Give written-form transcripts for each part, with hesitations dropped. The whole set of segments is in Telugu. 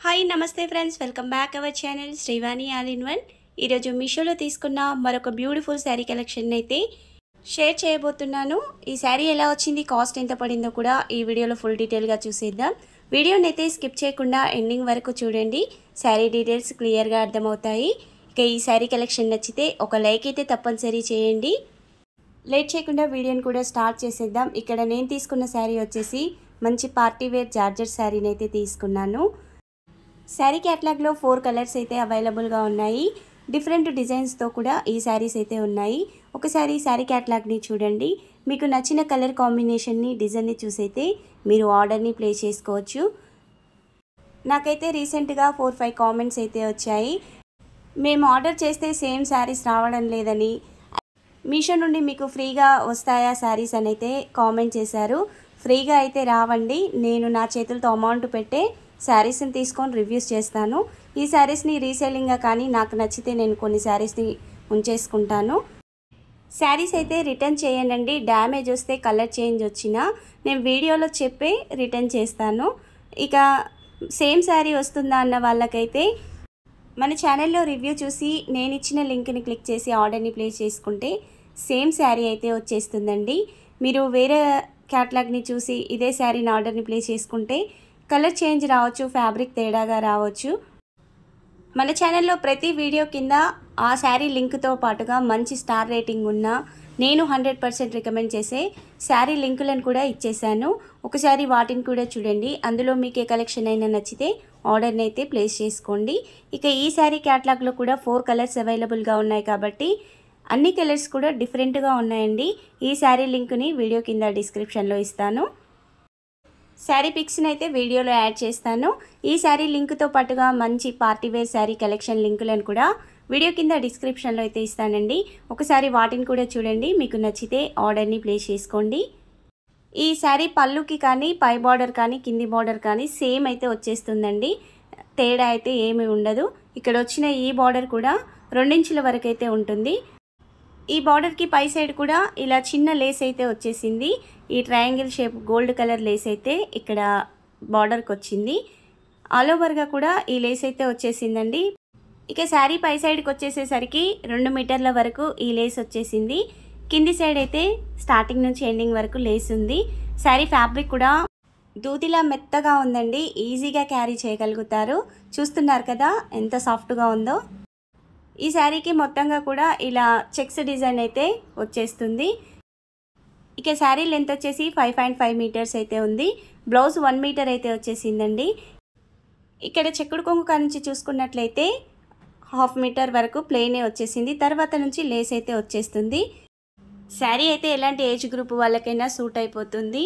హాయ్ నమస్తే friends, welcome back our channel Srivani all in one. ఈరోజు మీషోలో తీసుకున్న మరొక బ్యూటిఫుల్ శారీ కలెక్షన్ అయితే షేర్ చేయబోతున్నాను. ఈ శారీ ఎలా వచ్చింది, కాస్ట్ ఎంత పడిందో కూడా ఈ వీడియోలో ఫుల్ డీటెయిల్గా చూసేద్దాం. వీడియోని అయితే స్కిప్ చేయకుండా ఎండింగ్ వరకు చూడండి, శారీ డీటెయిల్స్ క్లియర్గా అర్థమవుతాయి. ఇక ఈ శారీ కలెక్షన్ నచ్చితే ఒక లైక్ అయితే తప్పనిసరి చేయండి. లేట్ చేయకుండా వీడియోని కూడా స్టార్ట్ చేసేద్దాం. ఇక్కడ నేను తీసుకున్న శారీ వచ్చేసి మంచి పార్టీ వేర్ జార్జెట్ శారీని అయితే తీసుకున్నాను. శారీ క్యాటలాగ్లో 4 కలర్స్ అయితే అవైలబుల్గా ఉన్నాయి. డిఫరెంట్ డిజైన్స్తో కూడా ఈ శారీస్ అయితే ఉన్నాయి. ఒకసారి శారీ క్యాటలాగ్ని చూడండి. మీకు నచ్చిన కలర్ కాంబినేషన్ని, డిజైన్ని చూసైతే మీరు ఆర్డర్ని ప్లేస్ చేసుకోవచ్చు. నాకైతే రీసెంట్గా 4-5 కామెంట్స్ అయితే వచ్చాయి. మేము ఆర్డర్ చేస్తే సేమ్ శారీస్ రావడం లేదని, మీషో నుండి మీకు ఫ్రీగా వస్తాయా శారీస్ అని అయితే కామెంట్ చేశారు. ఫ్రీగా అయితే రావండి. నేను నా చేతులతో అమౌంట్ పెట్టే శారీస్ని తీసుకొని రివ్యూస్ చేస్తాను. ఈ శారీస్ని రీసేలింగ్గా కానీ నాకు నచ్చితే నేను కొన్ని శారీస్ని ఉంచేసుకుంటాను. శారీస్ అయితే రిటర్న్ చేయండి. డ్యామేజ్ వస్తే, కలర్ చేంజ్ వచ్చినా నేను వీడియోలో చెప్పే రిటర్న్ చేస్తాను. ఇక సేమ్ శారీ వస్తుందా అన్న వాళ్ళకైతే మన ఛానల్లో రివ్యూ చూసి నేను ఇచ్చిన లింక్ని క్లిక్ చేసి ఆర్డర్ని ప్లేస్ చేసుకుంటే సేమ్ శారీ అయితే వచ్చేస్తుందండి. మీరు వేరే క్యాటలాగ్ని చూసి ఇదే శారీని ఆర్డర్ని ప్లేస్ చేసుకుంటే కలర్ చేంజ్ రావచ్చు, ఫ్యాబ్రిక్ తేడాగా రావచ్చు. మన ఛానల్లో ప్రతి వీడియో కింద ఆ శారీ లింక్తో పాటుగా మంచి స్టార్ రేటింగ్ ఉన్న, నేను 100% రికమెండ్ చేసే శారీ లింకులను కూడా ఇచ్చేసాను. ఒకసారి వాటిని కూడా చూడండి. అందులో మీకు ఏ కలెక్షన్ అయినా నచ్చితే ఆర్డర్ని అయితే ప్లేస్ చేసుకోండి. ఇక ఈ శారీ క్యాటలాగ్లో కూడా 4 కలర్స్ అవైలబుల్గా ఉన్నాయి కాబట్టి అన్ని కలర్స్ కూడా డిఫరెంట్గా ఉన్నాయండి. ఈ శారీ లింక్ని వీడియో కింద డిస్క్రిప్షన్లో ఇస్తాను. శారీ పిక్స్ని అయితే వీడియోలో యాడ్ చేస్తాను. ఈ శారీ లింక్తో పాటుగా మంచి పార్టీవేర్ శారీ కలెక్షన్ లింకులను కూడా వీడియో కింద డిస్క్రిప్షన్లో అయితే ఇస్తానండి. ఒకసారి వాటిని కూడా చూడండి. మీకు నచ్చితే ఆర్డర్ని ప్లేస్ చేసుకోండి. ఈ శారీ పళ్ళుకి కానీ, పై బార్డర్ కానీ, కింది బార్డర్ కానీ సేమ్ అయితే వచ్చేస్తుందండి. తేడా అయితే ఏమీ ఉండదు. ఇక్కడ వచ్చిన ఈ బార్డర్ కూడా 2 ఇంచుల వరకు అయితే ఉంటుంది. ఈ బార్డర్కి పై సైడ్ కూడా ఇలా చిన్న లేస్ అయితే వచ్చేసింది. ఈ triangle shape gold colour Lay's అయితే ఇక్కడ బార్డర్కి వచ్చింది. ఆల్ ఓవర్గా కూడా ఈ లేస్ అయితే వచ్చేసిందండి. ఇక శారీ పై సైడ్కి వచ్చేసేసరికి 2 మీటర్ల వరకు ఈ లేస్ వచ్చేసింది. కింది సైడ్ అయితే స్టార్టింగ్ నుంచి ఎండింగ్ వరకు లేస్ ఉంది. శారీ ఫ్యాబ్రిక్ కూడా దూదిలా మెత్తగా ఉందండి. ఈజీగా క్యారీ చేయగలుగుతారు. చూస్తున్నారు కదా ఎంత సాఫ్ట్గా ఉందో. ఈ శారీకి మొత్తంగా కూడా ఇలా చెక్స్ డిజైన్ అయితే వచ్చేస్తుంది. ఇక శారీ లెంత్ వచ్చేసి 5.5 మీటర్స్ అయితే ఉంది. బ్లౌజ్ 1 మీటర్ అయితే వచ్చేసిందండి. ఇక్కడ చెక్కుడు కొంగు నుంచి చూసుకున్నట్లయితే 1/2 మీటర్ వరకు ప్లెయినే వచ్చేసింది. తర్వాత నుంచి లేస్ అయితే వచ్చేస్తుంది. శారీ అయితే ఎలాంటి ఏజ్ గ్రూప్ వాళ్ళకైనా సూట్ అయిపోతుంది.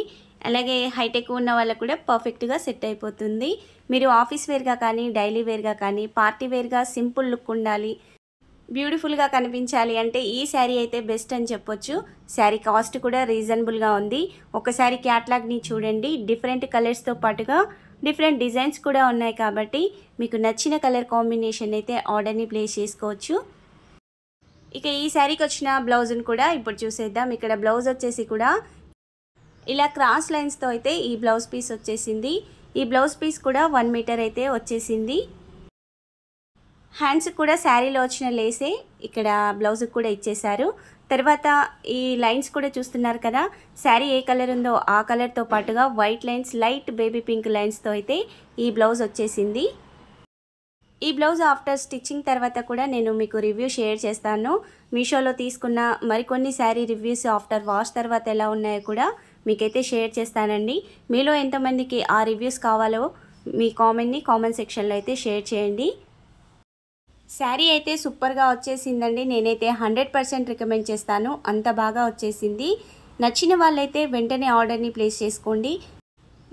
అలాగే హైట్ ఎక్కువ ఉన్న వాళ్ళకు కూడా పర్ఫెక్ట్గా సెట్ అయిపోతుంది. మీరు ఆఫీస్ వేర్గా కానీ, డైలీ వేర్గా కానీ, పార్టీ వేర్గా సింపుల్ లుక్ ఉండాలి, బ్యూటిఫుల్గా కనిపించాలి అంటే ఈ శారీ అయితే బెస్ట్ అని చెప్పొచ్చు. శారీ కాస్ట్ కూడా రీజనబుల్గా ఉంది. ఒకసారి క్యాటలాగ్ని చూడండి. డిఫరెంట్ కలర్స్తో పాటుగా డిఫరెంట్ డిజైన్స్ కూడా ఉన్నాయి కాబట్టి మీకు నచ్చిన కలర్ కాంబినేషన్ అయితే ఆర్డర్ని ప్లేస్ చేసుకోవచ్చు. ఇక ఈ శారీకి వచ్చిన బ్లౌజ్ని కూడా ఇప్పుడు చూసేద్దాం. ఇక్కడ బ్లౌజ్ వచ్చేసి కూడా ఇలా క్రాస్ లైన్స్తో అయితే ఈ బ్లౌజ్ పీస్ వచ్చేసింది. ఈ బ్లౌజ్ పీస్ కూడా 1 మీటర్ అయితే వచ్చేసింది. హ్యాండ్స్ కూడా శారీలో వచ్చిన లేసే ఇక్కడ బ్లౌజ్కి కూడా ఇచ్చేశారు. తర్వాత ఈ లైన్స్ కూడా చూస్తున్నారు కదా, శారీ ఏ కలర్ ఉందో ఆ కలర్తో పాటుగా white lines, light baby pink లైన్స్తో అయితే ఈ బ్లౌజ్ వచ్చేసింది. ఈ బ్లౌజ్ ఆఫ్టర్ స్టిచ్చింగ్ తర్వాత కూడా నేను మీకు రివ్యూ షేర్ చేస్తాను. మీషోలో తీసుకున్న మరికొన్ని శారీ రివ్యూస్ ఆఫ్టర్ వాష్ తర్వాత ఎలా ఉన్నాయో కూడా మీకైతే షేర్ చేస్తానండి. మీలో ఎంతమందికి ఆ రివ్యూస్ కావాలో మీ కామెంట్ సెక్షన్లో అయితే షేర్ చేయండి. శారీ అయితే సూపర్గా వచ్చేసిందండి. నేనైతే 100% రికమెండ్ చేస్తాను. అంత బాగా వచ్చేసింది. నచ్చిన వాళ్ళైతే వెంటనే ఆర్డర్ని ప్లేస్ చేసుకోండి.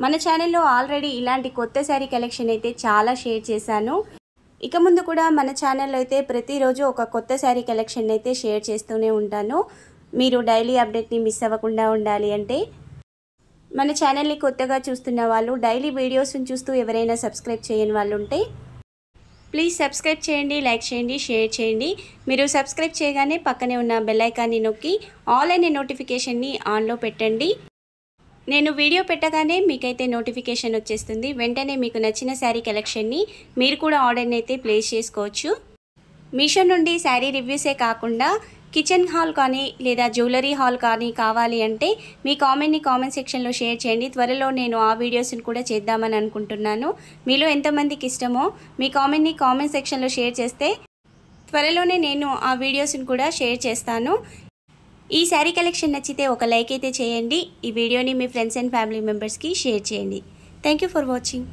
మన ఛానల్లో ఆల్రెడీ ఇలాంటి కొత్త శారీ కలెక్షన్ అయితే చాలా షేర్ చేశాను. ఇక ముందు కూడా మన ఛానల్లో అయితే ప్రతిరోజు ఒక కొత్త శారీ కలెక్షన్ అయితే షేర్ చేస్తూనే ఉంటాను. మీరు డైలీ అప్డేట్ని మిస్ అవ్వకుండా ఉండాలి అంటే మన ఛానల్ని కొత్తగా చూస్తున్న వాళ్ళు, డైలీ వీడియోస్ని చూస్తూ ఎవరైనా సబ్స్క్రైబ్ చేయని వాళ్ళు ఉంటే ప్లీజ్ సబ్స్క్రైబ్ చేయండి, లైక్ చేయండి, షేర్ చేయండి. మీరు సబ్స్క్రైబ్ చేయగానే పక్కనే ఉన్న బెల్ ఐకాన్ని నొక్కి ఆల్ అనే నోటిఫికేషన్ని ఆన్లో పెట్టండి. నేను వీడియో పెట్టగానే మీకైతే నోటిఫికేషన్ వచ్చేస్తుంది. వెంటనే మీకు నచ్చిన శారీ కలెక్షన్ని మీరు కూడా ఆర్డర్ని అయితే ప్లేస్ చేసుకోవచ్చు. మీషో నుండి శారీ రివ్యూసే కాకుండా కిచెన్ హాల్ కానీ లేదా జ్యువెలరీ హాల్ కానీ కావాలి అంటే మీ కామెంట్ సెక్షన్లో షేర్ చేయండి. త్వరలో నేను ఆ వీడియోస్ని కూడా చేద్దామని అనుకుంటున్నాను. మీలో ఎంతమందికి ఇష్టమో మీ కామెంట్ సెక్షన్లో షేర్ చేస్తే త్వరలోనే నేను ఆ వీడియోస్ని కూడా షేర్ చేస్తాను. ఈ శారీ కలెక్షన్ నచ్చితే ఒక లైక్ అయితే చేయండి. ఈ వీడియోని మీ ఫ్రెండ్స్ అండ్ ఫ్యామిలీ మెంబర్స్కి షేర్ చేయండి. Thank you for watching.